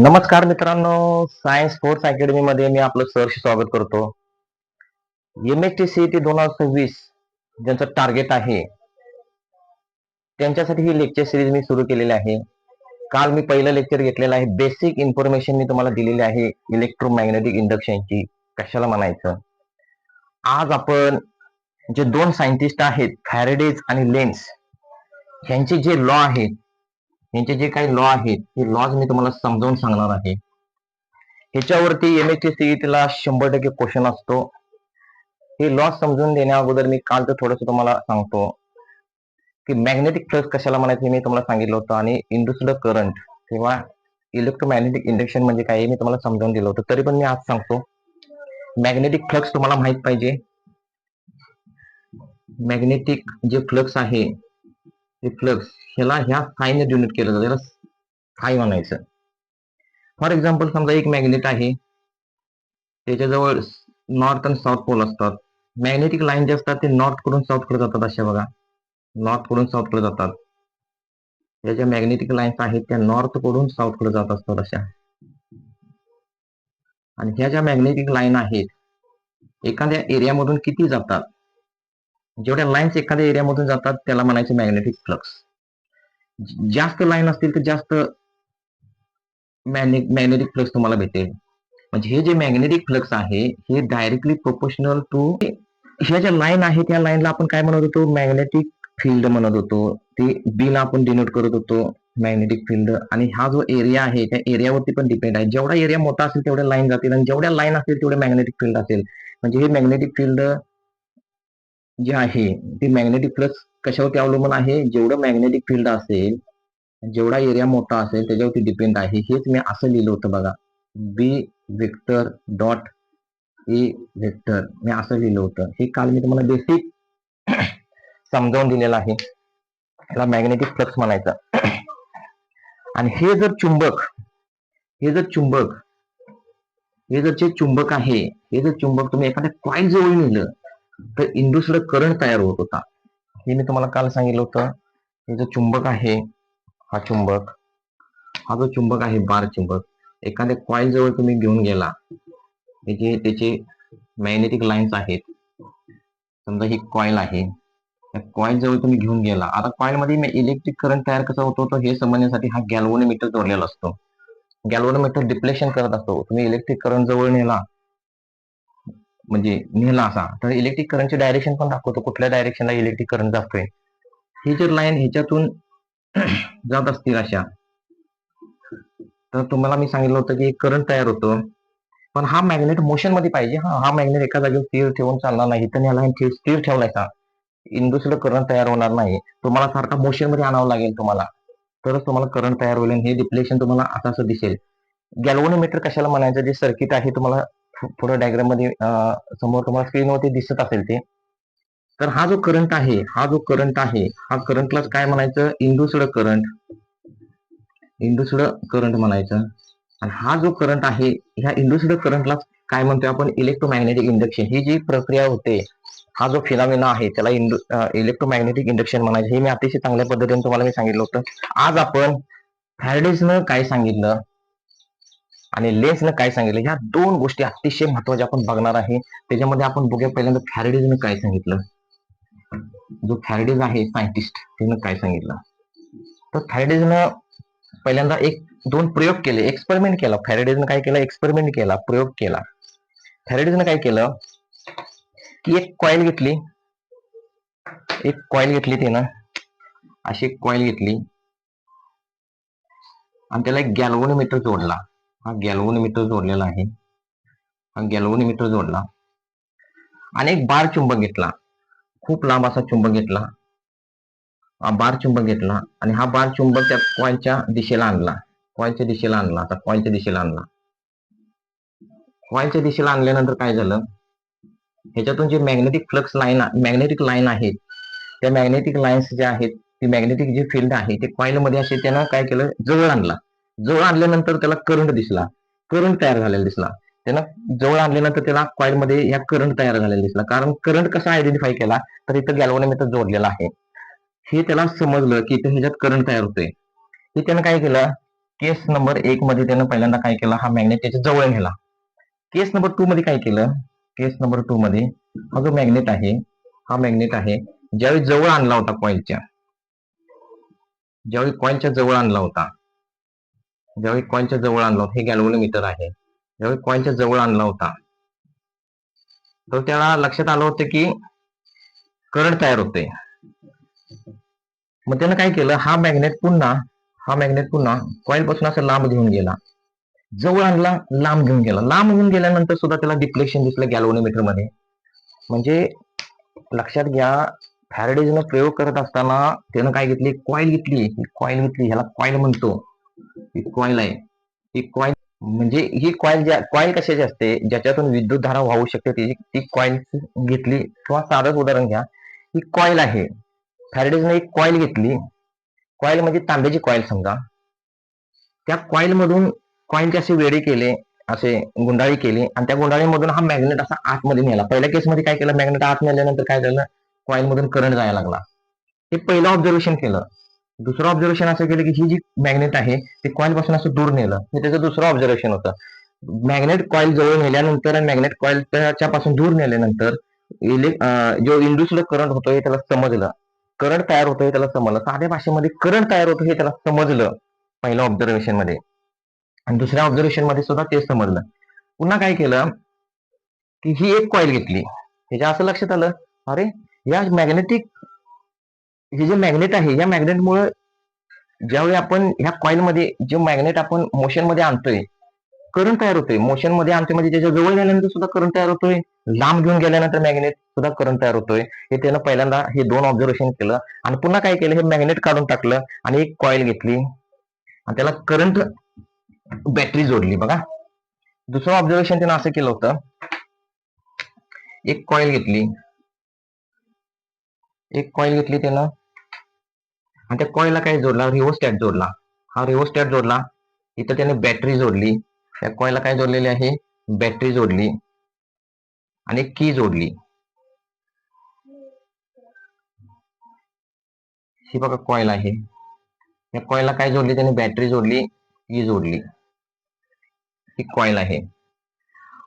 नमस्कार मित्रांनो, science sports academy मध्ये मी आपलं सहर्ष स्वागत करतो. MHT CET 2026 ज्यांचं टार्गेट आहे त्यांच्यासाठी ही लेक्चर सिरीज मी सुरू केलेली आहे. काल मी पहिलं लेक्चर घेतलेलं आहे. बेसिक इन्फॉर्मेशन मी तुम्हाला दिलेली आहे इलेक्ट्रोमॅग्नेटिक इंडक्शनची कशाला म्हणायचं. आज आपण जे दोन सायंटिस्ट आहेत फॅरेडेज आणि लेन्स यांचे जे लॉ आहेत, यांचे जे काही लॉ आहेत हे लॉज मी तुम्हाला समजावून सांगणार आहे. ह्याच्यावरती MHT CET ला 100% क्वेश्चन असतो. हे लॉस समजून देण्या अगोदर मी काल तर थोडंसं तुम्हाला सांगतो की मॅग्नेटिक फ्लक्स कशाला म्हणायचं हे मी तुम्हाला सांगितलं होतं आणि इंड्युस्ड करंट किंवा इलेक्ट्रोमॅग्नेटिक इंडक्शन म्हणजे काय हे मी तुम्हाला समजावून दिलं होतं. तरी पण मी आज सांगतो. मॅग्नेटिक फ्लक्स तुम्हाला माहित पाहिजे. मॅग्नेटिक जे फ्लक्स आहे ते फ्लक्स ह्याला ह्या साईनने डिनोट केलं जातं. याला साई म्हणायचं. फॉर एक्झाम्पल समजा एक मॅग्नेट आहे, त्याच्याजवळ नॉर्थ आणि साऊथ पोल असतात. मॅग्नेटिक लाईन जे असतात ते नॉर्थ कडून साऊथ कडे जातात. अशा बघा, नॉर्थ कडून साऊथ कडे जातात. या ज्या मॅग्नेटिक लाईन्स आहेत त्या नॉर्थ कडून साऊथ कडे जात असतात अशा. आणि ह्या ज्या मॅग्नेटिक लाईन आहेत एखाद्या एरियामधून किती जातात, जेवढ्या लाईन्स एखाद्या एरियामधून जातात त्याला म्हणायचं मॅग्नेटिक फ्लक्स. जास्त लाईन असतील तर जास्त मॅग्नेटिक फ्लक्स तुम्हाला भेटेल. म्हणजे हे जे मॅग्नेटिक फ्लक्स आहे हे डायरेक्टली प्रोपोर्शनल टू ह्या ज्या लाईन आहे त्या लाईनला आपण काय म्हणत होतो, मॅग्नेटिक फील्ड म्हणत होतो. ते बी ला आपण डिनोट करत होतो मॅग्नेटिक फील्ड. आणि हा जो एरिया आहे त्या एरियावरती पण डिपेंड आहे. जेवढा एरिया मोठा असेल तेवढ्या लाईन जातील आणि जेवढ्या लाईन असतील तेवढे मॅग्नेटिक फील्ड असेल. म्हणजे हे मॅग्नेटिक फील्ड जे आहे ते मॅग्नेटिक फ्लक्स कशावरती अवलंबून आहे, जेवढं मॅग्नेटिक फील्ड असेल, जेवढा एरिया मोठा असेल त्याच्यावरती डिपेंड आहे. हेच मी असं लिहिलं होतं बघा, बी वेक्टर डॉट ए वेक्टर मी असं लिहिलं होतं. हे काल मी तुम्हाला बेसिक समजावून दिलेलं आहे. याला मॅग्नेटिक फ्लक्स म्हणायचं. आणि हे जर चुंबक हे जर जे चुंबक आहे, हे जर चुंबक तुम्ही एखाद्या कॉईल जवळ नेलं तर इंड्युस्ड करंट तयार होत होता. हे मी तुम्हाला काल सांगितलं होतं. हे जो चुंबक आहे, हा जो चुंबक आहे बार चुंबक, एखाद्या कॉईल जवळ तुम्ही घेऊन गेला, त्याचे मॅग्नेटिक लाईन्स आहेत. समजा ही कॉईल आहे, त्या कॉईल जवळ तुम्ही घेऊन गेला. आता कॉईल मध्ये इलेक्ट्रिक करंट तयार कसा होतो हे समजण्यासाठी हा गॅल्व्हनोमीटर जोडलेला असतो. गॅल्व्हनोमीटर डिप्लेशन करत असतो. तुम्ही इलेक्ट्रिक करंट जवळ नेला, म्हणजे नेला असा, तर इलेक्ट्रिक करंटची डायरेक्शन पण दाखवतो, कुठल्या डायरेक्शनला इलेक्ट्रिक करंट जातोय. ही जर लाईन ह्याच्यातून जात असतील अशा, तर तुम्हाला मी सांगितलं होतं की करंट तयार होतो. पण हा मॅग्नेट मोशन मध्ये पाहिजे. हा मॅग्नेट एका जागेवर स्थिर ठेवून चालणार नाही. तर याला स्थिर ठेवलायचा, इंड्युस्ड करंट तयार होणार नाही. तुम्हाला सारखा मोशन मध्ये आणावं लागेल तुम्हाला, तरच तुम्हाला करंट तयार होईल. हे डिप्लेशन तुम्हाला असं दिसेल. गॅल्व्हनोमीटर कशाला म्हणायचं, जे सर्किट आहे तुम्हाला पुढे डायग्राम मध्ये समोर तुम्हाला स्क्रीनवरती दिसत असेल ते. तर हा जो करंट आहे हा करंटलाच काय म्हणायचं, इंड्युस्ड करंट म्हणायचं. आणि हा जो करंट आहे ह्या इंड्युस्ड करंटला काय म्हणतोय आपण, इलेक्ट्रोमॅग्नेटिक इंडक्शन. ही जी प्रक्रिया होते, हा जो फिनॉमिना आहे त्याला इलेक्ट्रोमॅग्नेटिक इंडक्शन म्हणायचं. हे मी अतिशय चांगल्या पद्धतीने तुम्हाला मी सांगितलं होतं. आज आपण फॅरेडेजनं काय सांगितलं आणि लेन्सनं काय सांगितलं, ह्या दोन गोष्टी अतिशय महत्वाच्या आपण बघणार आहे. त्याच्यामध्ये आपण बघूया पहिल्यांदा फॅरेडेजनं काय सांगितलं. जो फॅरेडेज आहे सायंटिस्ट, त्यानं काय सांगितलं. तर फॅरेडेजनं पहिल्यांदा दोन प्रयोग केले, एक्सपेरिमेंट केला. फॅरेडेजनं काय केलं, एक्सपेरिमेंट केला, प्रयोग केला. फॅरेडेजनं काय केलं की एक कॉईल घेतली त्यानं, अशी एक कॉईल घेतली आणि त्याला एक गॅल्व्हनोमीटर जोडला. हा गॅल्व्हनोमीटर जोडलेला आहे. हा गॅल्व्हनोमीटर जोडला आणि एक बार चुंबक घेतला, खूप लांब असा चुंबक घेतला, बार चुंबक घेतला आणि हा बार चुंबक त्या कॉईलच्या दिशेला आणला. कॉईलच्या दिशेला आणल्यानंतर काय झालं, ह्याच्यातून जे मॅग्नेटिक लाईन आहेत, त्या मॅग्नेटिक लाईन्स ज्या आहेत, ती मॅग्नेटिक जे फील्ड आहे ते कॉईल मध्ये असे त्यानं काय केलं, जवळ आणल्यानंतर त्याला करंट तयार झालेला दिसला. त्यानं जवळ आणल्यानंतर त्याला कॉईल मध्ये या करंट तयार झालेला दिसला. कारण करंट कसा आयडेंटिफाय केला, तर इथं गॅल्व्हनोमीटर जोडलेला आहे. हे त्याला समजलं की इथं ह्याच्यात करंट तयार होतोय. हे त्यानं काय केलं, केस नंबर 1 मध्ये त्यानं पहिल्यांदा काय केलं, हा मॅग्नेट त्याच्या जवळ नेला. केस नंबर 2 मध्ये काय केलं, केस नंबर 2 मध्ये हा जो मॅग्नेट आहे, हा मॅग्नेट आहे ज्यावेळी जवळ आणला होता कॉइलच्या, ज्यावेळी कॉइलच्या जवळ आणला होता, ज्यावेळी कॉइलच्या जवळ आणला होता, हे गॅल्व्हनोमीटर आहे, ज्यावेळी कॉइलच्या जवळ आणला होता तर त्याला लक्षात आलं होतं की करंट तयार होते. मग त्यानं काय केलं, हा मॅग्नेट पुन्हा कॉइल पासून असं लांब घेऊन गेला, जवळ आणला, लांब घेऊन गेला. लांब घेऊन गेल्यानंतर सुद्धा त्याला डिफ्लेक्शन दिसलं गॅल्व्हनोमीटर मध्ये. म्हणजे लक्षात घ्या, फॅरेडेजनं प्रयोग करत असताना त्यानं काय घेतली, कॉइल घेतली, ह्याला कॉइल म्हणतो, ही कॉइल आहे, ही कॉइल म्हणजे ही कॉइल कशाची असते, ज्याच्यातून विद्युत धारा वाहू शकते, ती कॉइल घेतली. किंवा साधंच उदाहरण घ्या, ही कॉइल आहे, फॅरेडेजने एक कॉइल घेतली, कॉइल म्हणजे तांब्याची कॉइल समजा, त्या कॉइल मधून कॉइलचे असे वेढे केले, असे गुंडाळी केली, आणि त्या गुंडाळीमधून हा मॅग्नेट असा आतमध्ये नेला. पहिल्या केसमध्ये काय केलं, मॅग्नेट आत नेल्यानंतर काय झालं, कॉइल मधून करंट जायला लागला. हे पहिलं ऑब्झर्वेशन केलं. दुसरं ऑब्झर्वेशन असं केलं की ही जी मॅग्नेट आहे ते कॉइल पासून असं दूर नेलं, हे त्याचं दुसरं ऑब्झर्वेशन होतं. मॅग्नेट कॉइल जवळ नेल्यानंतर आणि मॅग्नेट कॉइलच्या पासून दूर नेल्यानंतर जो इंड्युस्ड करंट होतो हे त्याला समजलं, करंट तयार होतो हे त्याला समजलं, साध्या भाषेमध्ये करंट तयार होतो हे त्याला समजलं पहिल्या ऑब्झर्वेशन मध्ये, आणि दुसऱ्या ऑब्झर्वेशन मध्ये सुद्धा तेच समजलं. पुन्हा काय केलं की ही एक कॉइल घेतली, ह्याच्या असं लक्षात आलं, अरे या हे जे मॅग्नेट आहे, या मॅग्नेटमुळे ज्यावेळी आपण ह्या कॉइल मध्ये जे मॅग्नेट आपण मोशन मध्ये आणतोय, करंट तयार होतोय. मोशन मध्ये आणतोय म्हणजे त्याच्या जवळ गेल्यानंतर सुद्धा करंट तयार होतोय, लांब घेऊन गेल्यानंतर मॅग्नेट सुद्धा करंट तयार होतोय. हे त्यानं पहिल्यांदा हे 2 ऑब्झर्वेशन केलं, आणि पुन्हा काय केलं, हे मॅग्नेट काढून टाकलं आणि एक कॉइल घेतली आणि त्याला करंट बॅटरी जोडली. बघा, दुसरं ऑब्झर्वेशन त्यानं असं केलं होतं, एक कॉइल घेतली त्यानं, आणि त्या कॉइलला काय जोडला, रिओस्टॅट जोडला. हा रिओस्टॅट जोडला, इथं त्याने बॅटरी जोडली, त्या कॉइलला काय जोडलेली आहे, बॅटरी जोडली, आणि की जोडली. ही बघा कॉइल आहे, या कॉइलला काय जोडली त्याने, बॅटरी जोडली, की जोडली, ही कॉइल आहे.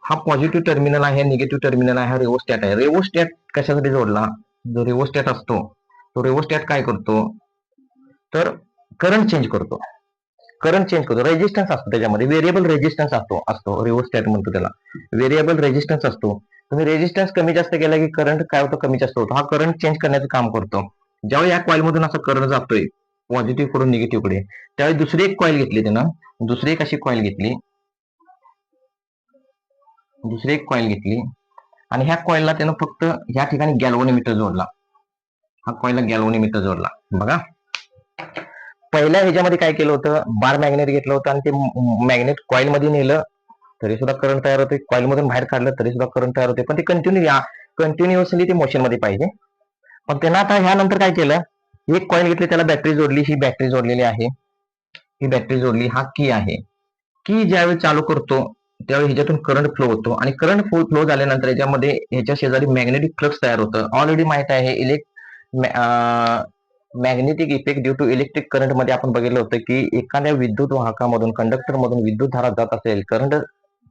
हा पॉझिटिव्ह टर्मिनल आहे, निगेटिव्ह टर्मिनल आहे, हा रिओस्टॅट आहे. रिओस्टॅट कशासाठी जोडला, जो रिओस्टॅट असतो तो रिओस्टॅट काय करतो, तर करंट चेंज करतो, रेजिस्टन्स असतो त्याच्यामध्ये, व्हेरिएबल रेजिस्टन्स असतो रिओस्टॅट म्हणतो त्याला, व्हेरिएबल रेजिस्टन्स असतो. तुम्ही रेजिस्टन्स कमी जास्त केला की करंट काय होतो, कमी जास्त होतो. हा करंट चेंज करण्याचं काम करतो. ज्यावेळी या कॉइल मधून असं करंट जातोय पॉझिटिव्ह कडून निगेटिव्ह कडे, त्यावेळी दुसरी एक कॉइल घेतली त्यानं, दुसरी एक अशी कॉइल घेतली, आणि ह्या कॉइलला त्यानं फक्त ह्या ठिकाणी गॅल्व्हनोमीटर जोडला, हा कॉइलला गॅल्व्हनोमीटर जोडला. बघा, पहिल्या ह्याच्यामध्ये काय केलं होतं, बार मॅग्नेट घेतलं होतं आणि ते मॅग्नेट कॉइल मध्ये नेलं तरी सुद्धा करंट तयार होते, कॉइल मधून बाहेर काढलं तरी सुद्धा करंट तयार होते, पण ते कंटिन्युअसली ते मोशन मध्ये पाहिजे. पण त्यांना आता ह्यानंतर काय केलं, एक कॉइल घेतली, त्याला बॅटरी जोडली, ही बॅटरी जोडलेली आहे, ही बॅटरी जोडली, हा की आहे, की ज्यावेळी चालू करतो त्यावेळी ह्याच्यातून करंट फ्लो होतो, आणि करंट फ्लो झाल्यानंतर ह्याच्यामध्ये ह्याच्या शेजारी मॅग्नेटिक फ्लक्स तयार होतं. ऑलरेडी माहित आहे, magnetic effect due to electric current मध्ये आपण बघितलं होतं की एखाद्या विद्युत वाहकामधून, कंडक्टर मधून विद्युत धारा जात असेल, करंट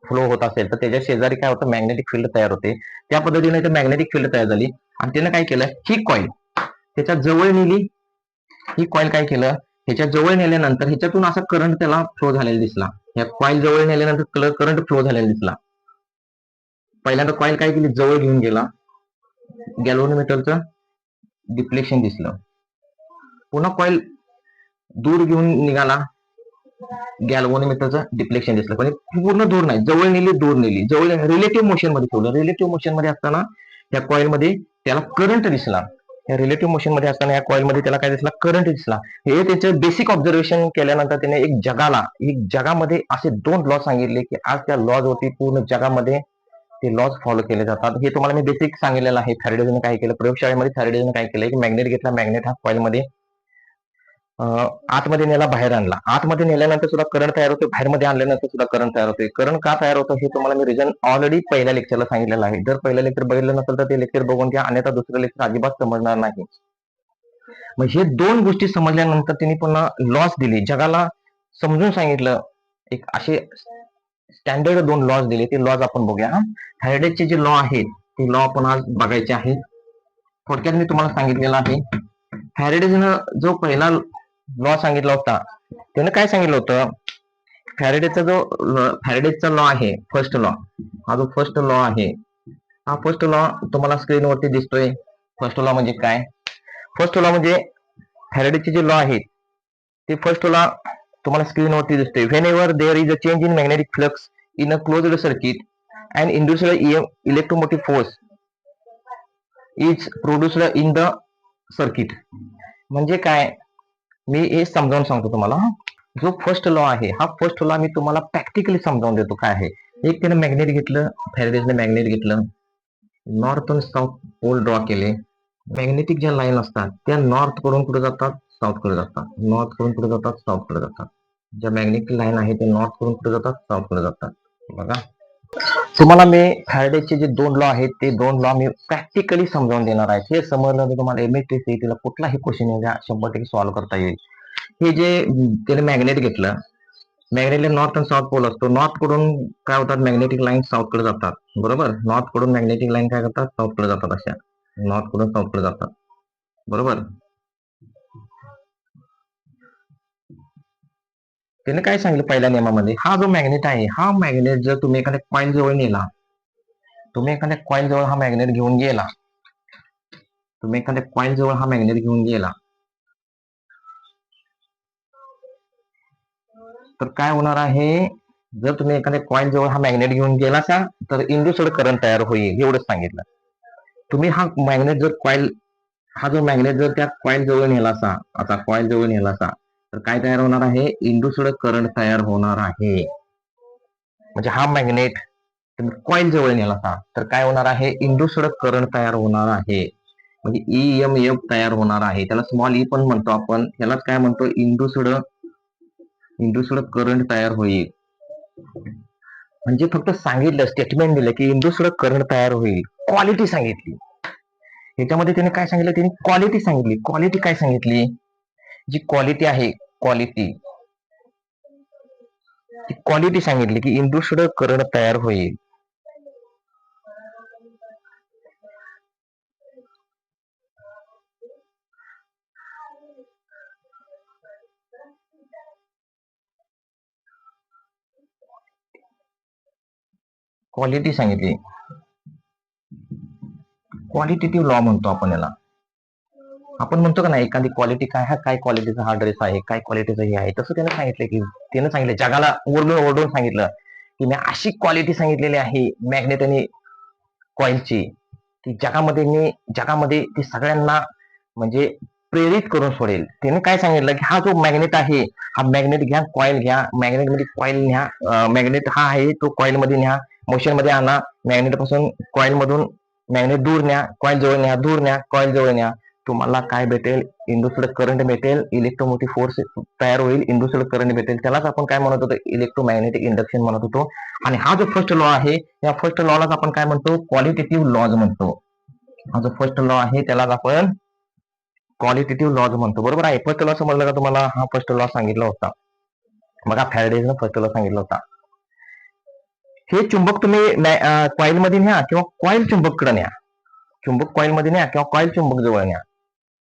फ्लो होत असेल, तर त्याच्या शेजारी काय होतं, मॅग्नेटिक फील्ड तयार होते. त्या पद्धतीने इथे मॅग्नेटिक फील्ड तयार झाली, आणि त्यानं काय केलं, ही कॉइल त्याच्या जवळ नेली, ही कॉइल काय केलं, ह्याच्या जवळ नेल्यानंतर ह्याच्यातून असा करंट त्याला फ्लो झालेला दिसला, या कॉइल जवळ नेल्यानंतर करंट फ्लो झालेला दिसला. पहिल्यांदा कॉइल काय केली, जवळ घेऊन गेला, गॅल्व्हनोमीटरचं डिफ्लेक्शन दिसलं. पुन्हा कॉइल दूर घेऊन निघाला, गॅल्व्हनोमीटरचं डिफ्लेक्शन दिसलं. पण पूर्ण दूर नाही, जवळ नेली, दूर नेली, जवळ रिलेटिव्ह मोशन मध्ये ठेवलं. रिलेटिव्ह मोशन मध्ये असताना या कॉइल मध्ये त्याला करंट दिसला, या रिलेटिव्ह मोशन मध्ये असताना या कॉइल मध्ये त्याला काय दिसला, करंट दिसला. हे त्याचं बेसिक ऑब्झर्वेशन केल्यानंतर त्याने एक जगामध्ये असे 2 लॉ सांगितले की आज त्या लॉज होती पूर्ण जगामध्ये ते लॉज फॉलो केले जातात. हे तुम्हाला मी बेसिक सांगितलेलं आहे. फॅरेडेजने काय केलं, प्रयोगशाळेमध्ये फॅरेडेजने काय केलं, की मॅग्नेट घेतला, मॅग्नेट हा कॉइल मध्ये आतमध्ये नेला, बाहेर आणला, आतमध्ये नेल्यानंतर सुद्धा करंट तयार होतो, बाहेर मध्ये आणल्यानंतर सुद्धा करंट तयार होते. करंट का तयार होतं हे तुम्हाला मी रिझन ऑलरेडी पहिल्या लेक्चरला सांगितलेलं आहे. जर पहिलं लेक्चर बघितलं नसेल तर ते लेक्चर बघून घ्या, अन्यथा दुसरं लेक्चर अजिबात समजणार नाही. मग हे 2 गोष्टी समजल्यानंतर त्यांनी पुन्हा लॉस दिली जगाला. समजून सांगितलं, एक असे स्टँडर्ड 2 लॉज दिले, ते लॉज आपण बघूया. फॅरेडेचे जे लॉ आहेत ते लॉ आपण आज बघायचे आहेत. थोडक्यात मी तुम्हाला सांगितलेलं आहे. फॅरेडेनं जो पहिला लॉ सांगितला होता, त्यानं काय सांगितलं होतं, फॅरेडेचा लॉ आहे, फर्स्ट लॉ, हा जो फर्स्ट लॉ आहे, हा फर्स्ट लॉ तुम्हाला स्क्रीनवरती दिसतोय. फर्स्ट लॉ म्हणजे काय? फर्स्ट लॉ म्हणजे फॅरेडेचे जे लॉ आहेत ते फर्स्ट लॉ तुम्हाला स्क्रीनवरती दिसतोय. Whenever there is a change in magnetic flux in a closed circuit and induced electromotive force is produced in the circuit. म्हणजे काय, मी हे समजावून सांगतो तुम्हाला. जो फर्स्ट लॉ आहे, हा फर्स्ट लॉ मी तुम्हाला प्रॅक्टिकली समजावून देतो काय आहे. एक त्यानं मॅग्नेट घेतलं, फॅरेडेजने मॅग्नेट घेतलं, नॉर्थ आणि साऊथ पोल ड्रॉ केले. मॅग्नेटिक ज्या लाईन असतात त्या नॉर्थ कडून कुठे जातात, साऊथ कडे जातात. नॉर्थ कडून कुठे जातात, साऊथ कडे जातात. ज्या मॅग्नेटिक लाईन आहे ते नॉर्थ कडून कुठे जातात, साऊथ कडे जातात. बघा, तुम्हाला मी फॅरेडेचे जे 2 लॉ आहेत ते 2 लॉ मी प्रॅक्टिकली समजावून देणार आहे. हे समजलं तर तुम्हाला MSTCला कुठलाही क्वेश्चन येऊ द्या 100% सॉल्व्ह करता येईल. हे जे त्याने मॅग्नेट घेतलं, मॅग्नेटला नॉर्थ आणि साऊथ पोल असतो. नॉर्थ कडून काय होतात, मॅग्नेटिक लाईन साऊथ कडे जातात, बरोबर. नॉर्थ कडून मॅग्नेटिक लाईन काय करतात, साऊथ कडे जातात. अशा नॉर्थ कडून साऊथ कडे जातात, बरोबर. त्याने काय सांगितलं पहिल्या नियमामध्ये, हा जो मॅग्नेट आहे, हा मॅग्नेट जर तुम्ही एखाद्या कॉईल जवळ नेला, तुम्ही एखाद्या कॉईल जवळ हा मॅग्नेट घेऊन गेला, तुम्ही एखाद्या कॉईल जवळ हा मॅग्नेट घेऊन गेला, तर काय होणार आहे, जर तुम्ही एखाद्या कॉईल जवळ हा मॅग्नेट घेऊन गेलासा तर इंड्युस्ड करंट तयार होईल, एवढंच सांगितलं. तुम्ही हा मॅग्नेट जर कॉईल, हा जो मॅग्नेट जर त्या कॉईल जवळ नेलासा, आता कॉईल जवळ नेलासा, तर काय तयार होणार आहे, इंड्युस्ड करंट तयार होणार आहे. म्हणजे हा मॅग्नेट तुम्ही कॉईल जवळ नेलासा तर काय होणार आहे, इंड्युस्ड करंट तयार होणार आहे. म्हणजे EMF तयार होणार आहे. त्याला स्मॉल ई पण म्हणतो आपण, यालाच काय म्हणतो, इंड्युस्ड करंट तयार होईल. म्हणजे फक्त सांगितलं, स्टेटमेंट दिलं की इंड्युस्ड करंट तयार होईल, क्वालिटी सांगितली. ह्याच्यामध्ये त्याने काय सांगितलं, त्याने क्वालिटी सांगितली. क्वालिटी काय सांगितली, जी क्वालिटी आहे, क्वालिटी, क्वालिटी सांगितली की इंड्युस्ड करंट तयार होईल. क्वालिटी सांगितली, क्वालिटेटिव्ह लॉ म्हणतो आपण याला. आपण म्हणतो का नाही, एखादी क्वालिटी काय, हा काय क्वालिटीचा हा ड्रेस आहे, काय क्वालिटीचं हे आहे, तसं त्यानं सांगितलं की, त्यानं सांगितलं, जगाला ओरडून ओरडून सांगितलं की मी अशी क्वालिटी सांगितलेली आहे मॅग्नेट आणि कॉईलची, की जगामध्ये ती सगळ्यांना म्हणजे प्रेरित करून सोडेल. त्याने काय सांगितलं की हा जो मॅग्नेट आहे, हा मॅग्नेट घ्या, कॉईल घ्या, मॅग्नेट मध्ये कॉईल न्या, मॅग्नेट हा आहे तो कॉईल मध्ये न्या, मोशन मध्ये आणा, मॅग्नेट पासून कॉईल मधून मॅग्नेट दूर न्या, कॉईल जवळ न्या, दूर न्या, कॉईल जवळ न्या. तुम्हाला काय भेटेल, इंड्युस्ड करंट भेटेल, इलेक्ट्रोमोटिव्ह फोर्स तयार होईल, इंड्युस्ड करंट भेटेल. त्यालाच आपण काय म्हणत होतो, इलेक्ट्रोमॅग्नेटिक इंडक्शन म्हणत होतो. आणि हा जो फर्स्ट लॉ आहे, या फर्स्ट लॉलाच आपण काय म्हणतो, क्वालिटेटिव्ह लॉज म्हणतो. हा जो फर्स्ट लॉ आहे त्यालाच आपण क्वालिटेटिव्ह लॉज म्हणतो, बरोबर आहे. फर्स्ट लॉ समजलं का तुम्हाला, हा फर्स्ट लॉ सांगितला होता. बघा, फॅरेडेजनं फर्स्ट लॉ सांगितला होता. हे चुंबक तुम्ही कॉईल मध्ये न्या किंवा कॉईल चुंबक कडे न्या, चुंबक कॉईल मध्ये न्या किंवा कॉईल चुंबक जवळ न्या,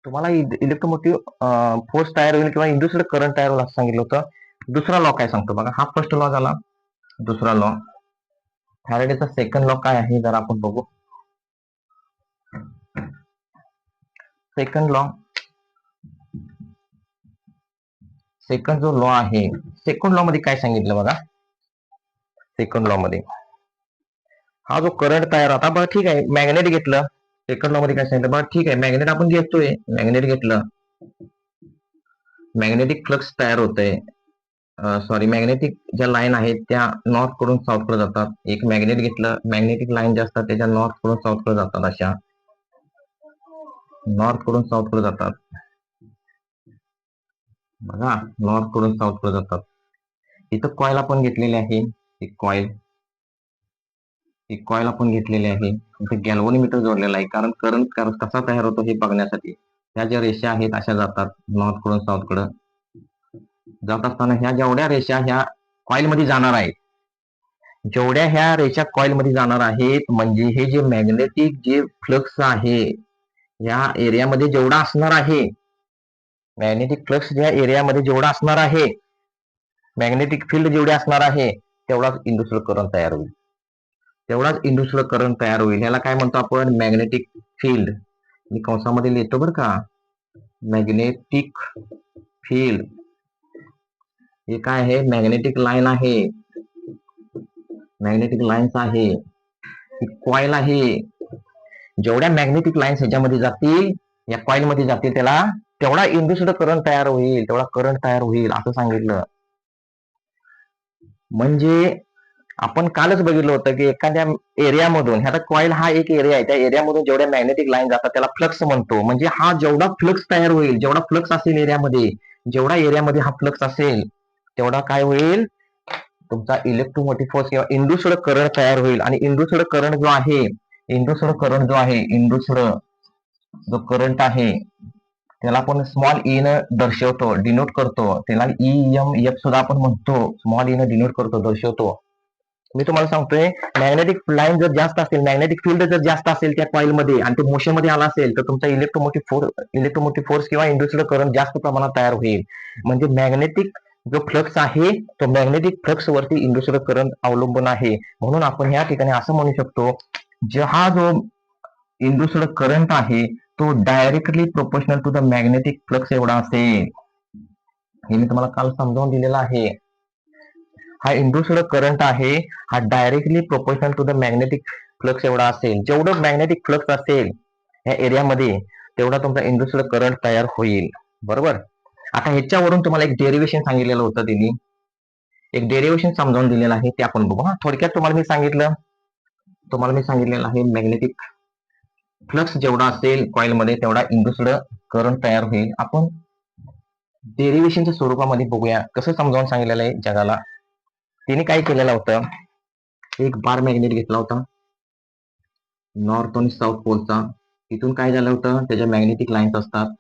तुम्हाला इलेक्ट्रोमोटिव्ह फोर्स तयार होईल किंवा इंड्युस्ड करंट तयार होईल असं सांगितलं होतं. दुसरा लॉ काय सांगतो बघा, हा फर्स्ट लॉ झाला. दुसरा लॉ, फॅरेडेचा सेकंड लॉ काय आहे जरा आपण बघू. सेकंड जो लॉ आहे, सेकंड लॉ मध्ये काय सांगितलं बघा. सेकंड लॉ मध्ये हा जो करंट तयार होता, बरं ठीक आहे, मॅग्नेट घेतलं. सेकंड लॉ मध्ये काय सांगितलं, बरं ठीक आहे, मॅग्नेट आपण घेतोय, मॅग्नेट घेतलं, मॅग्नेटिक फ्लक्स तयार होतंय, सॉरी, मॅग्नेटिक ज्या लाईन आहेत त्या नॉर्थ कडून साऊथ कडे जातात. एक मॅग्नेट घेतलं, मॅग्नेटिक लाईन ज्या असतात त्याच्या नॉर्थ कडून साऊथ कडे जातात, अशा नॉर्थ कडून साऊथ कडे जातात. बघा, नॉर्थ कडून साऊथ कडे जातात. इथं कॉईल आपण घेतलेली आहे, एक कॉईल आपण घेतलेली आहे. इथे गॅल्व्हनोमीटर जोडलेला आहे, कारण करंट कसा तयार होतो हे बघण्यासाठी. ह्या ज्या रेषा आहेत अशा जातात नॉर्थ कडून साऊथ कडे. जात असताना ह्या जेवढ्या रेषा ह्या कॉईल मध्ये जाणार आहेत, जेवढ्या ह्या रेषा कॉईल मध्ये जाणार आहेत, म्हणजे हे जे मॅग्नेटिक जे फ्लक्स आहे या एरियामध्ये जेवढा असणार आहे, मॅग्नेटिक फ्लक्स या एरियामध्ये जेवढा असणार आहे, मॅग्नेटिक फील्ड जेवढे असणार आहे, तेवढाच इंड्यूस्ड करंट तयार होईल. तेवढाच इंड्यूस्ड करंट तयार होईल. ह्याला काय म्हणतो आपण? Magnetic field. मी कंसामध्ये लिहितो बरं का, मॅग्नेटिक फील्ड. हे काय आहे? मॅग्नेटिक लाईन आहे, मॅग्नेटिक लाईन्स आहे, ही कॉईल आहे. जेवढ्या मॅग्नेटिक लाईन्स ह्याच्यामध्ये जातील, या कॉईल मध्ये जातील, त्याला तेवढा इंड्यूस्ड करंट तयार होईल, तेवढा करंट तयार होईल असं सांगितलं. म्हणजे आपण कालच बघितलं होतं की एखाद्या एरियामधून, ह्याचा कॉईल हा एक एरिया आहे, त्या एरियामधून जेवढ्या मॅग्नेटिक लाईन जातात त्याला फ्लक्स म्हणतो. म्हणजे हा जेवढा फ्लक्स तयार होईल, जेवढा फ्लक्स असेल एरियामध्ये, जेवढा एरियामध्ये हा फ्लक्स असेल, तेवढा काय होईल? तुमचा इलेक्ट्रोमोटिव्ह फोर्स किंवा इंड्यूस्ड करंट तयार होईल. आणि इंड्यूस्ड करंट जो आहे, इंड्यूस्ड करंट जो आहे, इंड्यूस्ड जो करंट आहे, त्याला आपण स्मॉल ई न दर्शवतो, डिनोट करतो. त्याला EMF सुद्धा आपण म्हणतो, स्मॉल ई न डिनोट करतो, दर्शवतो. मी तुम्हाला सांगतोय, मॅग्नेटिक लाईन जर जास्त असेल, मॅग्नेटिक फील्ड जर जास्त असेल त्या कॉईल मध्ये आणि ते मोशन मध्ये आला असेल, तर तुमचा इलेक्ट्रोमोटिव्ह फोर्स किंवा इंड्यूस्ड करंट जास्त प्रमाणात तयार होईल. म्हणजे मॅग्नेटिक जो फ्लक्स आहे, तो मॅग्नेटिक फ्लक्स वरती इंड्यूस्ड करंट अवलंबून आहे. म्हणून आपण या ठिकाणी असं म्हणू शकतो, हा जो इंड्यूस्ड करंट आहे, तो directly proportional to the magnetic flux एवढा असेल. हे मी तुम्हाला काल समजावून दिलेलं आहे. हा इंड्यूस्ड करंट आहे, हा directly proportional to the magnetic flux एवढा असेल. जेवढं मॅग्नेटिक फ्लक्स असेल या एरियामध्ये, तेवढा तुमचा इंड्यूस्ड करंट तयार होईल. बरोबर. आता ह्याच्यावरून तुम्हाला एक डेरिव्हेशन सांगितलेलं होतं त्यांनी, एक डेरिव्हेशन समजावून दिलेलं आहे, ते आपण बघू. थोडक्यात तुम्हाला मी सांगितलेलं आहे, मॅग्नेटिक फ्लक्स जेवढा असेल कॉईल मध्ये, तेवढा इंड्यूस्ड करंट तयार होईल. आपण डेरिव्हेशनच्या स्वरूपामध्ये बघूया कसं समजावून सांगितलेलं आहे जगाला. तिने काय केलेलं होतं, एक बार मॅग्नेट घेतला होता नॉर्थ आणि साऊथ पोलचा. तिथून काय झालं होतं, त्याच्या मॅग्नेटिक लाईन्स असतात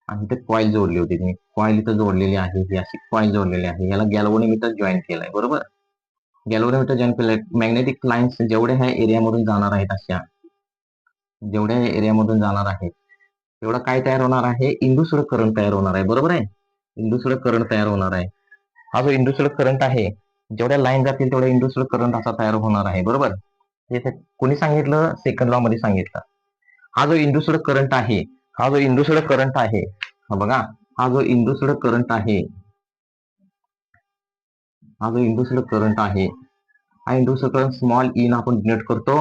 आणि इथे कॉईल जोडली होती. तिने कॉईल इथं जोडलेली आहे, ही अशी कॉईल जोडलेली आहे. याला गॅल्व्हनोमीटर जॉईन केलाय. बरोबर. गॅल्व्हनोमीटर जॉईन केलंय. मॅग्नेटिक लाईन्स जेवढ्या ह्या एरियामधून जाणार आहेत, अशा जेवढ्या एरियामधून जाणार आहेत, तेवढा काय तयार होणार आहे? इंड्यूस्ड करंट तयार होणार आहे. बरोबर आहे. इंड्यूस्ड करंट तयार होणार आहे. हा जो इंड्यूस्ड करंट आहे, जेवढ्या लाईन जातील तेवढ्या इंड्यूस्ड करंट असा तयार होणार आहे. बरोबर. हे कोणी सांगितलं? सेकंड लॉ मध्ये सांगितलं. हा जो इंड्यूस्ड करंट आहे, हा जो इंड्यूस्ड करंट आहे, हा बघा, हा जो इंड्यूस्ड करंट आहे, हा जो इंड्यूस्ड करंट आहे, हा इंड्यूस्ड करंट स्मॉल ई आपण डिनोट करतो.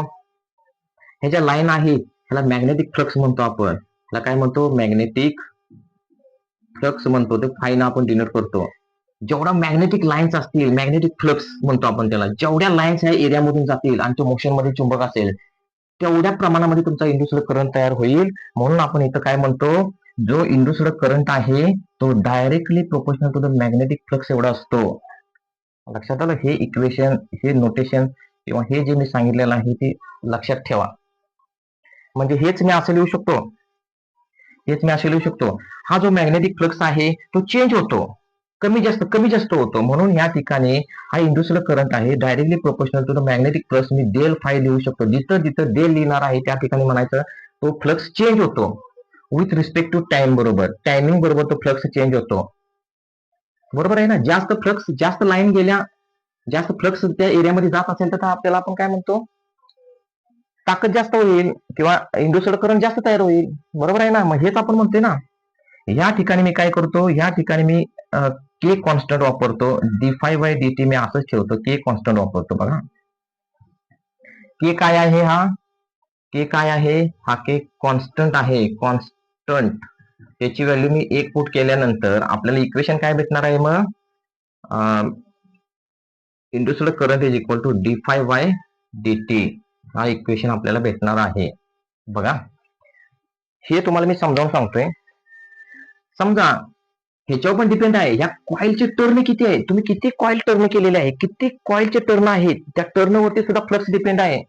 ह्याच्या लाईन आहे, ह्याला मॅग्नेटिक फ्लक्स म्हणतो आपण. ह्याला काय म्हणतो? मॅग्नेटिक फ्लक्स म्हणतो. ते फाईन आपण डिनोट करतो. जेवढा मॅग्नेटिक लाईन्स असतील, मॅग्नेटिक फ्लक्स म्हणतो आपण त्याला, जेवढ्या लाईन्स ह्या एरियामधून जातील आणि तो मोशन मध्ये चुंबक असेल, तेवढ्या प्रमाणामध्ये तुमचा इंड्यूस्ड करंट तयार होईल. म्हणून आपण इथं काय म्हणतो, जो इंड्यूस्ड करंट आहे, तो directly proportional to the magnetic flux एवढा असतो. लक्षात आलं? हे इक्वेशन, हे नोटेशन किंवा हे जे मी सांगितलेलं आहे ते लक्षात ठेवा. म्हणजे हेच मी असं लिहू शकतो, हा जो मॅग्नेटिक फ्लक्स आहे तो चेंज होतो, कमी जास्त होतो. म्हणून या ठिकाणी हा इंड्यूस्ड करंट आहे, directly proportional to the magnetic flux. मी डेल फाय लिहू शकतो. जिथं जिथं डेल लिहिणार आहे त्या ठिकाणी म्हणायचं तो फ्लक्स चेंज होतो विथ रिस्पेक्ट टू टाइम. बरोबर. टायमिंग बरोबर तो फ्लक्स चेंज होतो. बरोबर आहे ना. जास्त फ्लक्स, जास्त लाईन गेल्या, जास्त फ्लक्स त्या एरियामध्ये जात असेल तर आपल्याला आपण काय म्हणतो, ताकद जास्त होईल किंवा इंड्यूस्ड करंट जास्त तयार होईल. बरोबर आहे ना. मग हेच आपण म्हणतोय ना. या ठिकाणी मी काय करतो, या ठिकाणी मी के कॉन्स्टंट वापरतो. dy/dt मी असंच ठेवतो, के कॉन्स्टंट वापरतो. बघा, के काय आहे? के काय आहे? हा के कॉन्स्टंट आहे. कॉन्स्टंट, त्याची व्हॅल्यू मी 1 पुट केल्यानंतर आपल्याला इक्वेशन काय भेटणार आहे? मग induced current is equal to dy/dt, हा इक्वेशन आपल्याला भेटणार आहे. बघा, हे तुम्हाला मी समजावून सांगतोय. समजा ह्याच्यावर पण डिपेंड आहे, ह्या कॉईलचे टर्न किती आहे, तुम्ही किती कॉईल टर्न केलेले आहे, किती कॉईलचे टर्न आहेत, त्या टर्नवरती सुद्धा फ्लक्स डिपेंड आहे.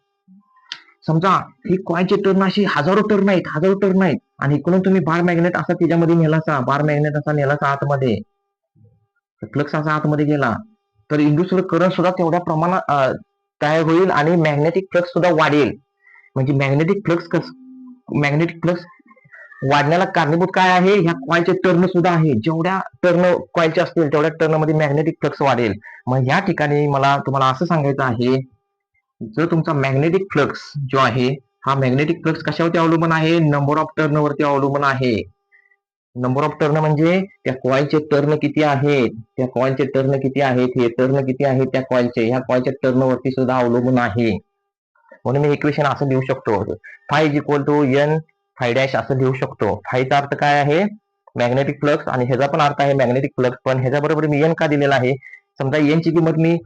समजा ही कॉईलचे टर्न अशी हजारो टर्न आहेत आणि इकडून तुम्ही बार मॅग्नेट असा त्याच्यामध्ये नेलासा, बार मॅग्नेट असा नेलासा आतमध्ये, फ्लक्स असा आतमध्ये गेला तर इंड्यूस्ड करंट सुद्धा तेवढ्या प्रमाणात तयार होईल आणि मॅग्नेटिक फ्लक्स सुद्धा वाढेल. म्हणजे मॅग्नेटिक फ्लक्स वाढण्याला कारणीभूत काय आहे? ह्या कॉइलचे टर्न सुद्धा आहे. जेवढ्या टर्न कॉइलचे असतील तेवढ्या टर्न मध्ये मॅग्नेटिक फ्लक्स वाढेल. मग या ठिकाणी मला तुम्हाला असं सांगायचं आहे, जर तुमचा मॅग्नेटिक फ्लक्स जो आहे हा मॅग्नेटिक फ्लक्स कशावरती अवलंबून आहे? नंबर ऑफ टर्न वरती अवलंबून आहे. नंबर ऑफ टर्न म्हणजे त्या कॉइलचे टर्न किती आहेत, त्या कॉइलचे टर्न किती आहेत, हे टर्न किती आहेत त्या कॉइलचे, ह्या कॉइलच्या टर्न वरती सुद्धा अवलंबून आहे. म्हणून मी इक्वेशन असं लिहू शकतो, phi is equal to N phi dash असं लिहू शकतो. फायचा अर्थ काय आहे? मॅग्नेटिक फ्लक्स, आणि ह्याचा पण अर्थ आहे मॅग्नेटिक फ्लक्स, पण ह्याच्या बरोबर मी एन का दिलेला आहे? समजा एन ची किंमत मी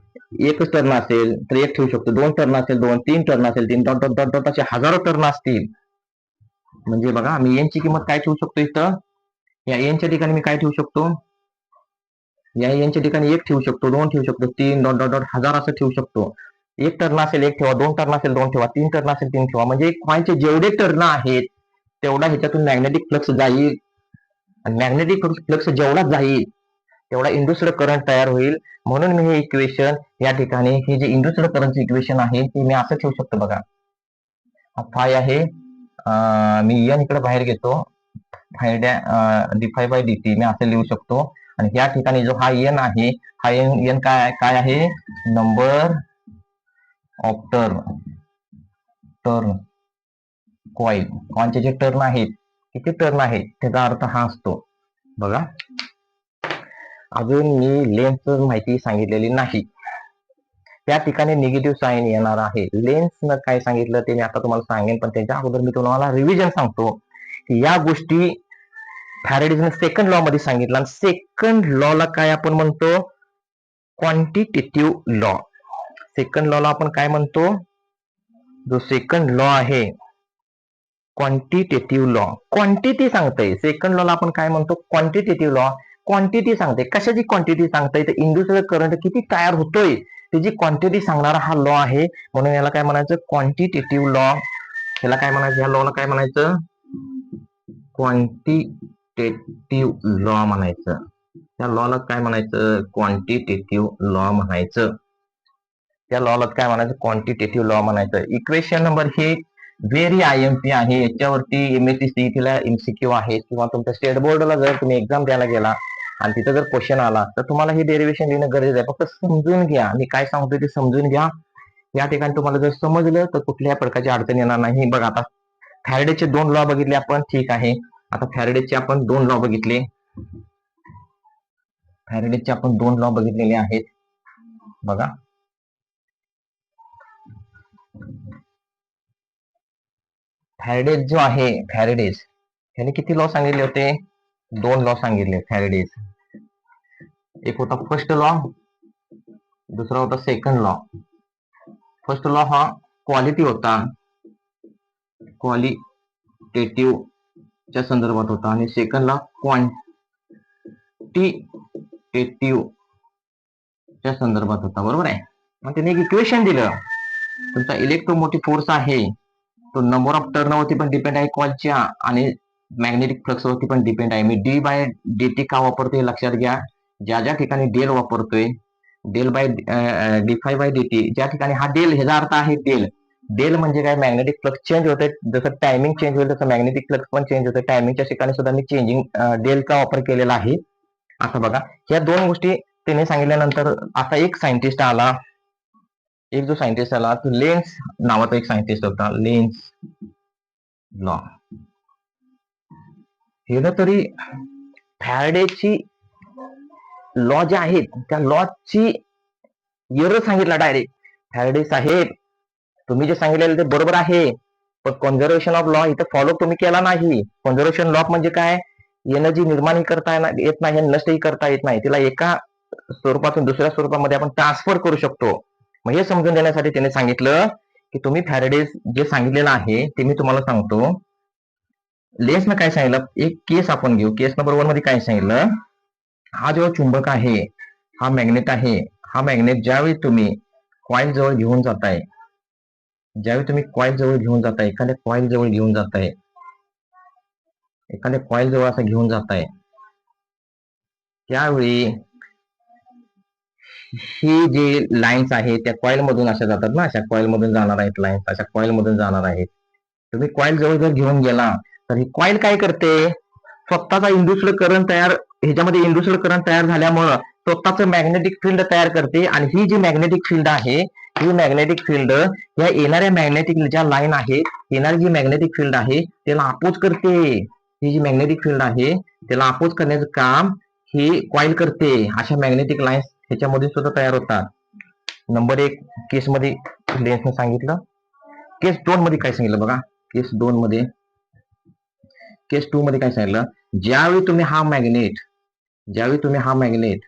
एकच टर्न असेल तर एक ठेवू शकतो, दोन टर्न असेल दोन, तीन टर्न असेल तीन, डॉट डॉट डॉट डॉट असे हजारो टर्न असतील. म्हणजे बघा मी एन ची किंमत काय ठेवू शकतो इथं? या एनच्या ठिकाणी मी काय ठेवू शकतो? या एनच्या ठिकाणी एक ठेवू शकतो, दोन ठेवू शकतो, तीन, डॉट डॉट डॉट हजार असं ठेवू शकतो. एक टर्न असेल एक ठेवा, दोन टर्न असेल दोन ठेवा, तीन टर्न असेल तीन ठेवा. म्हणजे कॉइलचे जेवढे टर्न आहेत तेवढा ह्याच्यातून मॅग्नेटिक फ्लक्स जाईल, आणि मॅग्नेटिक फ्लक्स जेवढा जाईल तेवढा इंड्युस्ड करंट तयार होईल. म्हणून मी हे इक्वेशन या ठिकाणी, हे जे इंड्युस्ड करंटचं इक्वेशन आहे ते मी असं ठेवू शकतो. बघा फाय आहे, मी एन इकडे बाहेर घेतो, फाय डीफाय बाय dt मी असं लिहू शकतो. आणि या ठिकाणी जो हा एन आहे, हा एन काय आहे? नंबर ऑफ टर्न कॉइलचे जे टर्न आहेत, किती टर्न आहेत त्याचा अर्थ हा असतो. बघा अजून मी लेन्स माहिती सांगितलेली नाही, त्या ठिकाणी निगेटिव्ह साईन येणार आहे. लेन्सनं काय सांगितलं ते मी आता तुम्हाला सांगेन, पण त्याच्या अगोदर मी तुम्हाला रिव्हिजन सांगतो की या गोष्टी फॅरेडेजने सेकंड लॉ मध्ये सांगितलं. आणि सेकंड लॉला काय आपण म्हणतो? Quantitative law. सेकंड लॉला आपण काय म्हणतो? जो सेकंड लॉ आहे क्वांटिटेटिव्ह लॉ, क्वांटिटी सांगतंय. सेकंड लॉला आपण काय म्हणतो? Quantitative law. क्वांटिटी सांगते. कशाची क्वांटिटी सांगताय? तर इंड्युस्ड करंट किती तयार होतोय त्याची क्वांटिटी सांगणारा हा लॉ आहे. म्हणून याला काय म्हणायचं? Quantitative law. याला काय म्हणायचं? या लॉला काय म्हणायचं? क्वांटिटेटिव्ह लॉ म्हणायचं. त्या लॉला काय म्हणायचं? क्वांटिटेटिव्ह लॉ म्हणायचं. त्या लॉला काय म्हणायचं? क्वांटिटेटिव्ह लॉ म्हणायचं. इक्वेशन नंबर हे व्हेरी IMP आहे. याच्यावरती MSc ला MCQ आहे, किंवा तुमच्या स्टेट बोर्डला जर तुम्ही एक्झाम द्यायला गेला आणि तिथं जर क्वेश्चन आला तर तुम्हाला हे डेरिव्हेशन लिहिणं गरजेचं आहे. फक्त समजून घ्या, मी काय सांगतोय ते समजून घ्या. या ठिकाणी तुम्हाला जर समजलं तर कुठल्याही प्रकारची अडचण येणार नाही. बघा आता फॅरेडेचे दोन लॉ बघितले आपण, ठीक आहे. आता फॅरेडेचे आपण दोन लॉ बघितले, फॅरेडेचे आपण दोन लॉ बघितलेले आहेत. बघा फॅरेडेज जो आहे, फॅरेडेज याने किती लॉ सांगितले होते? दोन लॉ सांगितले फॅरेडेज. एक होता फर्स्ट लॉ, दुसरा होता सेकंड लॉ. फर्स्ट लॉ हा क्वालिटी होता, क्वालिटेटिव्ह च्या संदर्भात होता, आणि सेकंड लॉ क्वांटिटेटिव्ह च्या संदर्भात होता. बरोबर आहे. मग त्याने एक इक्वेशन दिलं, तुमचा इलेक्ट्रोमोटिव्ह फोर्स आहे तो नंबर ऑफ टर्न वरती पण डिपेंड आहे कॉइलच्या, आणि मॅग्नेटिक फ्लक्स वरती पण डिपेंड आहे. मी डी बाय dt का वापरतोय लक्षात घ्या. ज्या ज्या ठिकाणी डेल वापरतोय, डेल बाय डी5 बाय dt, ज्या ठिकाणी हा डेल, ह्याचा अर्थ आहे डेल. डेल म्हणजे काय? मॅग्नेटिक फ्लक्स चेंज होते. जसं टायमिंग चेंज होईल तसं मॅग्नेटिक फ्लक्स पण चेंज होते. टायमिंगच्या ठिकाणी सुद्धा मी चेंजिंग डेलचा वापर केलेला आहे. आता बघा या दोन गोष्टी त्याने सांगितल्यानंतर आता एक सायंटिस्ट आला, एक जो सायंटिस्ट आला तो लेन्स नावाचा एक सायंटिस्ट होता. लेन्स लॉ हे ना, तरी फॅरेडेची लॉ जे आहेत त्या लॉची एरर सांगितला डायरेक्ट. फॅरेडे साहेब तुम्ही जे सांगितलेलं ते बरोबर आहे, पण कॉन्झर्वेशन ऑफ लॉ इथं फॉलो तुम्ही केला नाही. कॉन्झर्वेशन लॉ म्हणजे काय? एनर्जी निर्माण करता येत नाही, नष्टही करता येत नाही. तिला एका स्वरूपातून दुसऱ्या स्वरूपामध्ये आपण ट्रान्सफर करू शकतो. मग हे समजून देण्यासाठी त्याने सांगितलं की तुम्ही फॅरेडे जे सांगितलेलं आहे ते मी तुम्हाला सांगतो. लेन्सनं काय सांगितलं? एक केस आपण घेऊ. केस नंबर 1 मध्ये काय सांगितलं? हा जो चुंबक आहे, हा मॅग्नेट आहे. हा मॅग्नेट ज्यावेळी तुम्ही कॉइल जवळ घेऊन जाताय, ज्यावेळी तुम्ही कॉइल जवळ घेऊन जाताय, एखाद्या कॉइल जवळ घेऊन जाताय, एखाद्या कॉइल जवळ असं घेऊन जाताय, त्यावेळी हे जे लाईन्स आहेत त्या कॉईल मधून अशा जातात ना, अशा कॉईल मधून जाणार आहेत लाईन्स, अशा कॉईल मधून जाणार आहेत. तुम्ही कॉईल जवळ जर घेऊन गेला तर ही कॉईल काय करते, स्वतःचा इंड्युस्ड करंट तयार, ह्याच्यामध्ये इंड्युस्ड करंट तयार झाल्यामुळं स्वतःच मॅग्नेटिक फील्ड तयार करते. आणि ही जी मॅग्नेटिक फील्ड आहे, ही मॅग्नेटिक फील्ड या येणाऱ्या मॅग्नेटिक ज्या लाईन आहेत, येणारी जी मॅग्नेटिक फील्ड आहे त्याला अपोज करते. ही जी मॅग्नेटिक फील्ड आहे त्याला अपोज करण्याचं काम ही कॉईल करते. अशा मॅग्नेटिक लाईन्स ह्याच्यामध्ये सुद्धा तयार होतात. नंबर 1 केस मध्ये लेन्सने सांगितलं. केस 2 मध्ये काय सांगितलं बघा. केस 2 मध्ये, केस 2 मध्ये काय सांगितलं, ज्यावेळी तुम्ही हा मॅग्नेट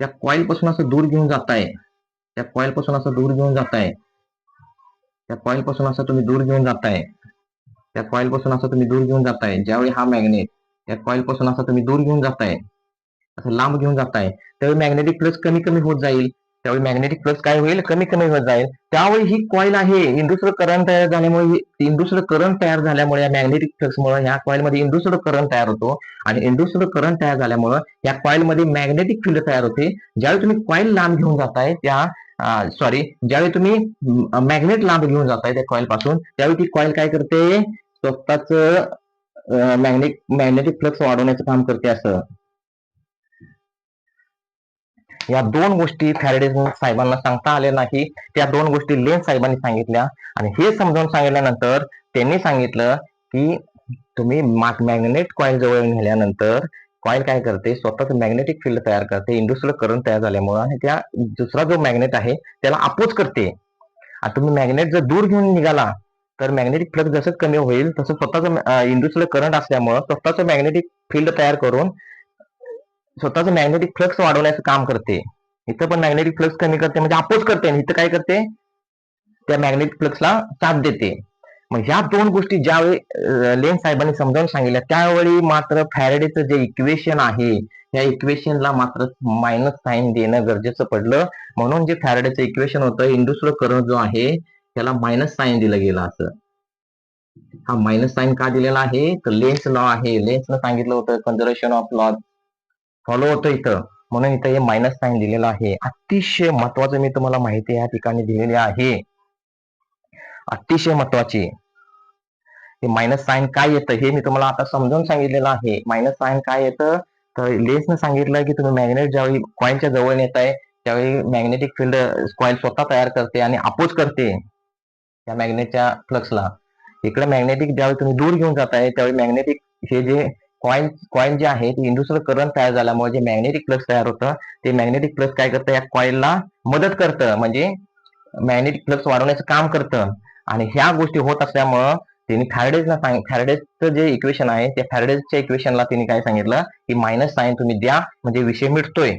त्या कॉईल पासून असं दूर घेऊन जाताय, त्या कॉईल पासून असं दूर घेऊन जाताय, त्या कॉईल पासून असं तुम्ही दूर घेऊन जाताय, त्या कॉईल पासून असं तुम्ही दूर घेऊन जाताय, ज्यावेळी हा मॅग्नेट त्या कॉईल पासून असं तुम्ही दूर घेऊन जाताय, असं लांब घेऊन जाताय, त्यावेळी मॅग्नेटिक फ्लक्स कमी कमी होत जाईल. त्यावेळी मॅग्नेटिक फ्लक्स काय होईल, कमी कमी होत जाईल. त्यावेळी ही कॉईल आहे, इंड्युस्ड करंट तयार झाल्यामुळे, इंड्युस्ड करंट तयार झाल्यामुळे मॅग्नेटिक फ्लक्समुळे या कॉईल मध्ये इंड्युस्ड करंट तयार होतो. आणि इंड्युस्ड करंट तयार झाल्यामुळे या कॉईल मध्ये मॅग्नेटिक फील्ड तयार होते. ज्यावेळी तुम्ही कॉईल लांब घेऊन जाताय ज्यावेळी तुम्ही मॅग्नेट लांब घेऊन जाताय त्या कॉईल पासून, त्यावेळी ती कॉईल काय करते, स्वतःच मॅग्नेटिक फ्लक्स वाढवण्याचं काम करते. असं या दोन गोष्टी फॅरेडे साहेबांना सांगता आल्या नाही, त्या दोन गोष्टी लेन्स साहेबांनी सांगितल्या. आणि हे समजावून सांगितल्यानंतर त्यांनी सांगितलं की तुम्ही मॅग्नेट कॉईल जवळ नेल्यानंतर कॉईल काय करते, स्वतःच मॅग्नेटिक फील्ड तयार करते, इंड्युस्ड करंट तयार झाल्यामुळे, आणि त्या दुसरा जो मॅग्नेट आहे त्याला अपोज करते. आणि तुम्ही मॅग्नेट जर दूर घेऊन निघाला तर मॅग्नेटिक फ्लक्स जसं कमी होईल तसं स्वतःच इंड्युस्ड करंट असल्यामुळे स्वतःच मॅग्नेटिक फील्ड तयार करून स्वतःच मॅग्नेटिक फ्लक्स वाढवण्याचं काम करते. इथं पण मॅग्नेटिक फ्लक्स कमी करते, म्हणजे अपोज करते. आणि इथं काय करते, त्या मॅग्नेटिक फ्लक्सला साथ देते. मग ह्या दोन गोष्टी ज्यावेळी लेन्स साहेबांनी समजावून सांगितल्या, त्यावेळी मात्र फॅरेडेचं जे इक्वेशन आहे, या इक्वेशनला मात्र मायनस साईन देणं गरजेचं पडलं. म्हणून जे फॅरेडेचं इक्वेशन होतं, इंड्युस्ड करंट जो आहे त्याला मायनस साईन दिलं गेलं. असं हा मायनस साईन का दिलेला आहे, तर लेन्स लॉ आहे, लेन्सनं सांगितलं होतं कन्झर्वेशन ऑफ लॉ फॉलो होतं इथं, म्हणून इथं हे मायनस साईन दिलेलं आहे. अतिशय महत्वाचं मी तुम्हाला माहिती या ठिकाणी दिलेली आहे, अतिशय महत्वाची. हे मायनस साईन काय येतं हे मी तुम्हाला आता समजावून सांगितलेलं आहे. मायनस साईन काय येतं, तर लेन्सनं सांगितलं की तुम्ही मॅग्नेट ज्यावेळी कॉईलच्या जवळ नेताय त्यावेळी मॅग्नेटिक फील्ड कॉईल स्वतः तयार करते आणि अपोज करते त्या मॅग्नेटच्या फ्लक्सला. इकडे मॅग्नेटिक ज्यावेळी तुम्ही दूर घेऊन जाताय त्यावेळी मॅग्नेटिक हे जे कॉईल जे आहे ते इंड्युस्ड करंट तयार झाल्यामुळे जे मॅग्नेटिक फ्लक्स तयार होतं, ते मॅग्नेटिक फ्लक्स काय करतं, या कॉईलला मदत करतं, म्हणजे मॅग्नेटिक फ्लक्स वाढवण्याचं काम करतं. आणि ह्या गोष्टी होत असल्यामुळं त्यांनी फॅरेडेचं जे इक्वेशन आहे त्या फॅरेडेच्या इक्वेशनला त्यांनी काय सांगितलं की मायनस साईन तुम्ही द्या म्हणजे विषय मिटतोय.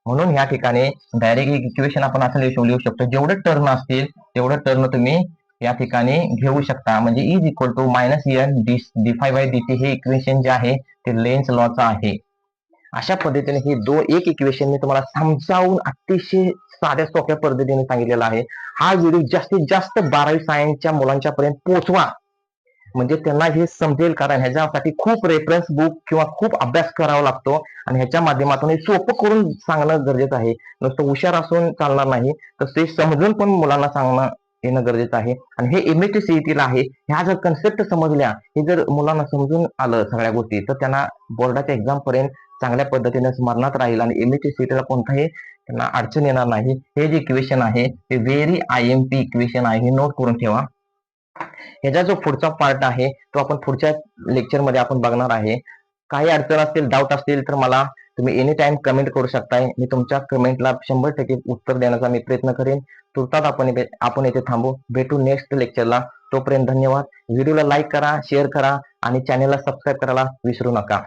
म्हणून या ठिकाणी डायरेक्ट एक इक्वेशन आपण असं लिहू शकतो, जेवढे टर्न असतील तेवढं टर्न तुम्ही या ठिकाणी घेऊ शकता. म्हणजे is equal to minus N d phi by d t हे इक्वेशन जे आहे ते लेन्स लॉचं आहे. अशा पद्धतीने हे एक इक्वेशन मी तुम्हाला समजावून अतिशय साध्या सोप्या पद्धतीने सांगितलेला आहे. हा व्हिडिओ जास्तीत जास्त 12वी सायन्सच्या मुलांच्या पर्यंत पोहोचवा, म्हणजे त्यांना हे समजेल. कारण ह्याच्यासाठी खूप रेफरन्स बुक किंवा खूप अभ्यास करावा लागतो, आणि ह्याच्या माध्यमातून हे सोपं करून सांगणं गरजेचं आहे. नुसतं हुशार असून चालणार नाही, तर ते समजून पण मुलांना सांगणं येणं गरजेचं आहे. आणि हे एमएसटी सीईटीला आहे. ह्या जर कन्सेप्ट समजल्या, हे जर मुलांना समजून आलं सगळ्या गोष्टी, तर त्यांना बोर्डाच्या एक्झाम पर्यंत चांगल्या पद्धतीने स्मरणात राहील आणि एमएसटी सीईटीला कोणताही त्यांना अडचण येणार नाही. हे जे इक्वेशन आहे ते व्हेरी IMP इक्वेशन आहे, हे नोट करून ठेवा. ह्याचा जो पुढचा पार्ट आहे तो आपण पुढच्या लेक्चरमध्ये आपण बघणार आहे. काही अडचण असतील, डाऊट असतील तर मला तुम्ही एनी टाइम कमेंट करू शकताय. मी तुमच्या कमेंटला 100% उत्तर देण्याचा मी प्रयत्न करेन. तुर्तास आपण येथे थांबू, भेटू नेक्स्ट लेक्चरला. तोपर्यंत धन्यवाद. व्हिडिओला लाईक करा, शेअर करा आणि चॅनलला सबस्क्राईब करायला विसरू नका.